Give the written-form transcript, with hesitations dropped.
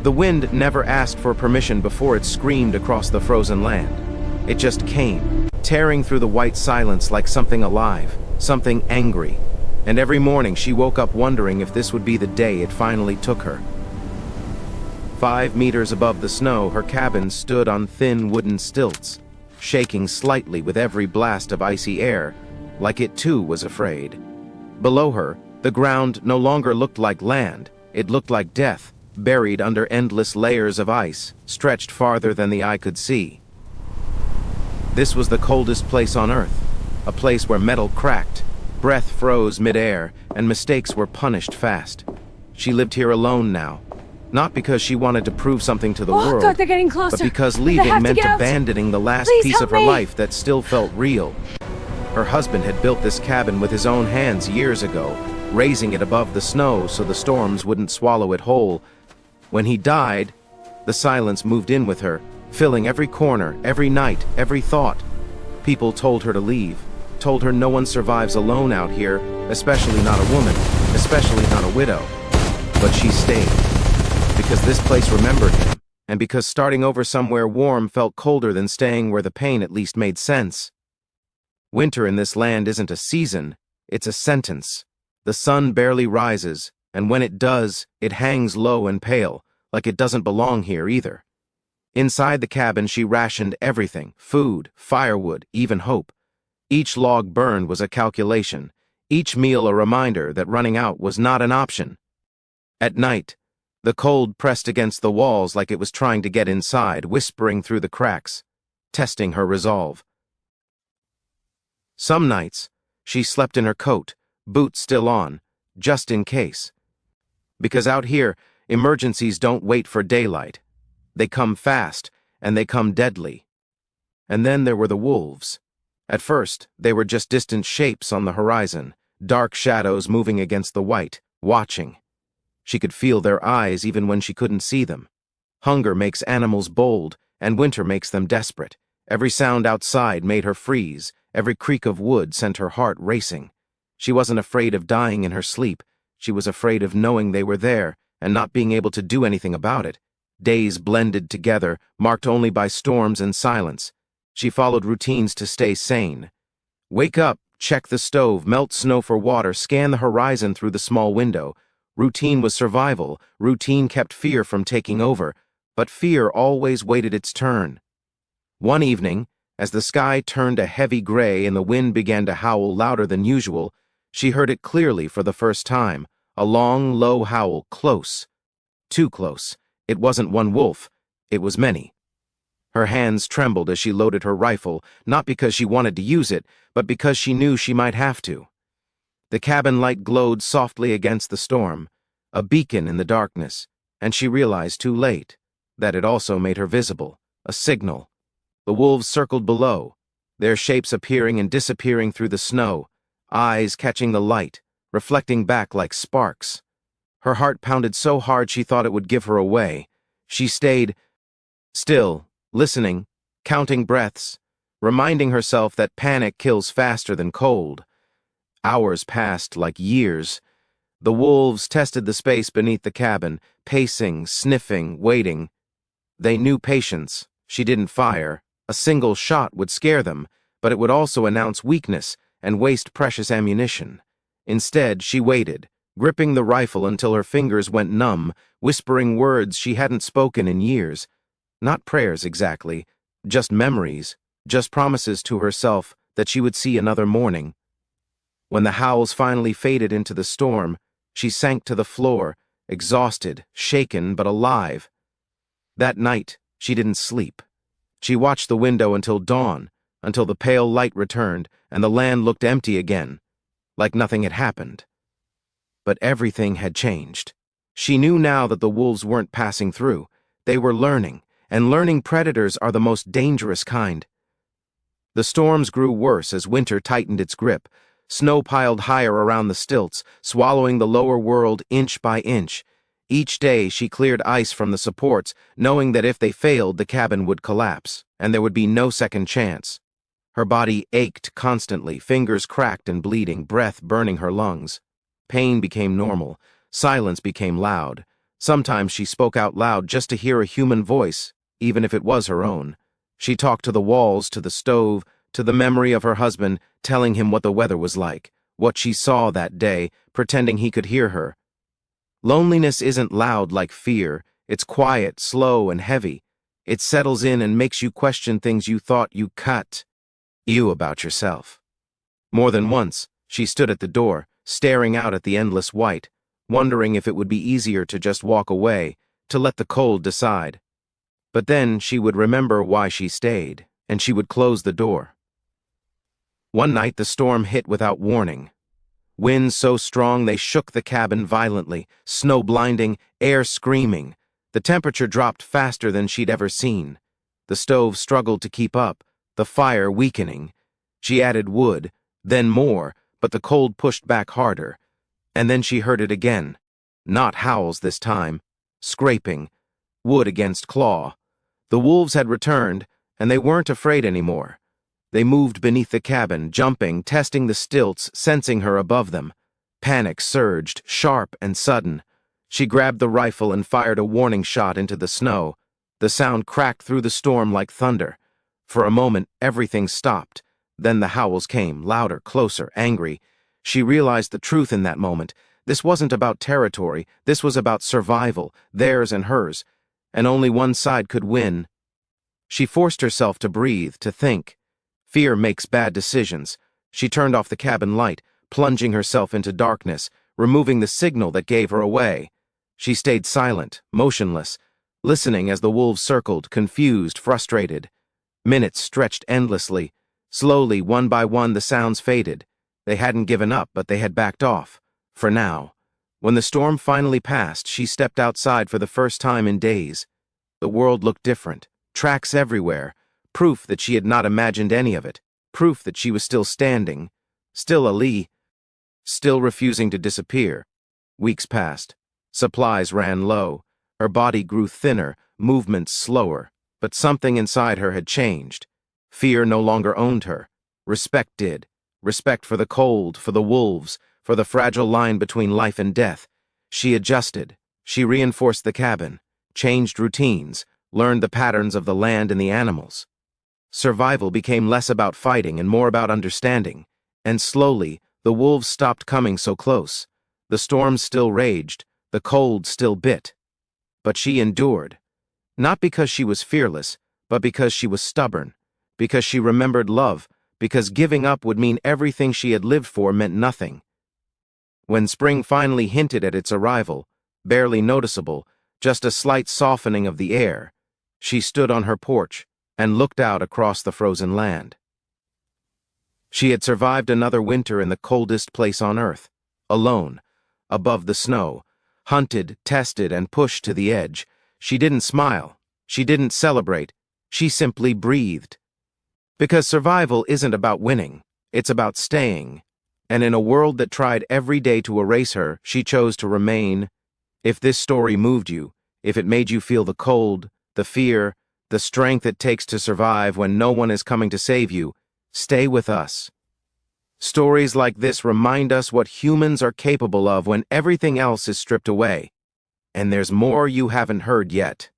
The wind never asked for permission before it screamed across the frozen land. It just came, tearing through the white silence like something alive, something angry. And every morning she woke up wondering if this would be the day it finally took her. 5 meters above the snow, her cabin stood on thin wooden stilts, shaking slightly with every blast of icy air, like it too was afraid. Below her, the ground no longer looked like land, it looked like death, buried under endless layers of ice, stretched farther than the eye could see. This was the coldest place on Earth, a place where metal cracked, breath froze mid-air, and mistakes were punished fast. She lived here alone now, not because she wanted to prove something to the world, God, they're getting closer. but because leaving meant abandoning the last Please piece help of her me. life that still felt real. Her husband had built this cabin with his own hands years ago, raising it above the snow so the storms wouldn't swallow it whole. When he died, the silence moved in with her, filling every corner, every night, every thought. People told her to leave, told her no one survives alone out here, especially not a woman, especially not a widow. But she stayed, because this place remembered him, and because starting over somewhere warm felt colder than staying where the pain at least made sense. Winter in this land isn't a season, it's a sentence. The sun barely rises, and when it does, it hangs low and pale, like it doesn't belong here either. Inside the cabin, she rationed everything: food, firewood, even hope. Each log burned was a calculation, each meal a reminder that running out was not an option. At night, the cold pressed against the walls like it was trying to get inside, whispering through the cracks, testing her resolve. Some nights, she slept in her coat, boots still on, just in case. Because out here, emergencies don't wait for daylight. They come fast, and they come deadly. And then there were the wolves. At first, they were just distant shapes on the horizon, dark shadows moving against the white, watching. She could feel their eyes even when she couldn't see them. Hunger makes animals bold, and winter makes them desperate. Every sound outside made her freeze, every creak of wood sent her heart racing. She wasn't afraid of dying in her sleep, she was afraid of knowing they were there and not being able to do anything about it. Days blended together, marked only by storms and silence. She followed routines to stay sane. Wake up, check the stove, melt snow for water, scan the horizon through the small window. Routine was survival, routine kept fear from taking over, but fear always waited its turn. One evening, as the sky turned a heavy gray and the wind began to howl louder than usual, she heard it clearly for the first time, a long, low howl, close. Too close. It wasn't one wolf, it was many. Her hands trembled as she loaded her rifle, not because she wanted to use it, but because she knew she might have to. The cabin light glowed softly against the storm, a beacon in the darkness, and she realized too late that it also made her visible, a signal. The wolves circled below, their shapes appearing and disappearing through the snow, eyes catching the light, reflecting back like sparks. Her heart pounded so hard she thought it would give her away. She stayed still, listening, counting breaths, reminding herself that panic kills faster than cold. Hours passed like years. The wolves tested the space beneath the cabin, pacing, sniffing, waiting. They knew patience. She didn't fire. A single shot would scare them, but it would also announce weakness and waste precious ammunition. Instead, she waited, gripping the rifle until her fingers went numb, whispering words she hadn't spoken in years. Not prayers exactly, just memories, just promises to herself that she would see another morning. When the howls finally faded into the storm, she sank to the floor, exhausted, shaken, but alive. That night, she didn't sleep. She watched the window until dawn, until the pale light returned and the land looked empty again, like nothing had happened. But everything had changed. She knew now that the wolves weren't passing through. They were learning, and learning predators are the most dangerous kind. The storms grew worse as winter tightened its grip. Snow piled higher around the stilts, swallowing the lower world inch by inch. Each day she cleared ice from the supports, knowing that if they failed, the cabin would collapse, and there would be no second chance. Her body ached constantly, fingers cracked and bleeding, breath burning her lungs. Pain became normal. Silence became loud. Sometimes she spoke out loud just to hear a human voice, even if it was her own. She talked to the walls, to the stove, to the memory of her husband, telling him what the weather was like, what she saw that day, pretending he could hear her. Loneliness isn't loud like fear. It's quiet, slow, and heavy. It settles in and makes you question things you thought you cut you about yourself. More than once, she stood at the door, staring out at the endless white, wondering if it would be easier to just walk away, to let the cold decide. But then she would remember why she stayed, and she would close the door. One night the storm hit without warning. Winds so strong they shook the cabin violently, snow blinding, air screaming. The temperature dropped faster than she'd ever seen. The stove struggled to keep up, the fire weakening. She added wood, then more, but the cold pushed back harder. And then she heard it again. Not howls this time. Scraping. Wood against claw. The wolves had returned, and they weren't afraid anymore. They moved beneath the cabin, jumping, testing the stilts, sensing her above them. Panic surged, sharp and sudden. She grabbed the rifle and fired a warning shot into the snow. The sound cracked through the storm like thunder. For a moment, everything stopped. Then the howls came, louder, closer, angry. She realized the truth in that moment. This wasn't about territory. This was about survival, theirs and hers. And only one side could win. She forced herself to breathe, to think. Fear makes bad decisions. She turned off the cabin light, plunging herself into darkness, removing the signal that gave her away. She stayed silent, motionless, listening as the wolves circled, confused, frustrated. Minutes stretched endlessly. Slowly, one by one, the sounds faded. They hadn't given up, but they had backed off. For now. When the storm finally passed, she stepped outside for the first time in days. The world looked different. Tracks everywhere. Proof that she had not imagined any of it. Proof that she was still standing. Still Ali. Still refusing to disappear. Weeks passed. Supplies ran low. Her body grew thinner, movements slower. But something inside her had changed. Fear no longer owned her. Respect did. Respect for the cold, for the wolves, for the fragile line between life and death. She adjusted. She reinforced the cabin, changed routines, learned the patterns of the land and the animals. Survival became less about fighting and more about understanding. And slowly, the wolves stopped coming so close. The storms still raged. The cold still bit. But she endured. Not because she was fearless, but because she was stubborn. Because she remembered love. Because giving up would mean everything she had lived for meant nothing. When spring finally hinted at its arrival, barely noticeable, just a slight softening of the air, she stood on her porch and looked out across the frozen land. She had survived another winter in the coldest place on earth, alone, above the snow, hunted, tested, and pushed to the edge. She didn't smile. She didn't celebrate. She simply breathed. Because survival isn't about winning. It's about staying. And in a world that tried every day to erase her, she chose to remain. If this story moved you, if it made you feel the cold, the fear, the strength it takes to survive when no one is coming to save you, stay with us. Stories like this remind us what humans are capable of when everything else is stripped away. And there's more you haven't heard yet.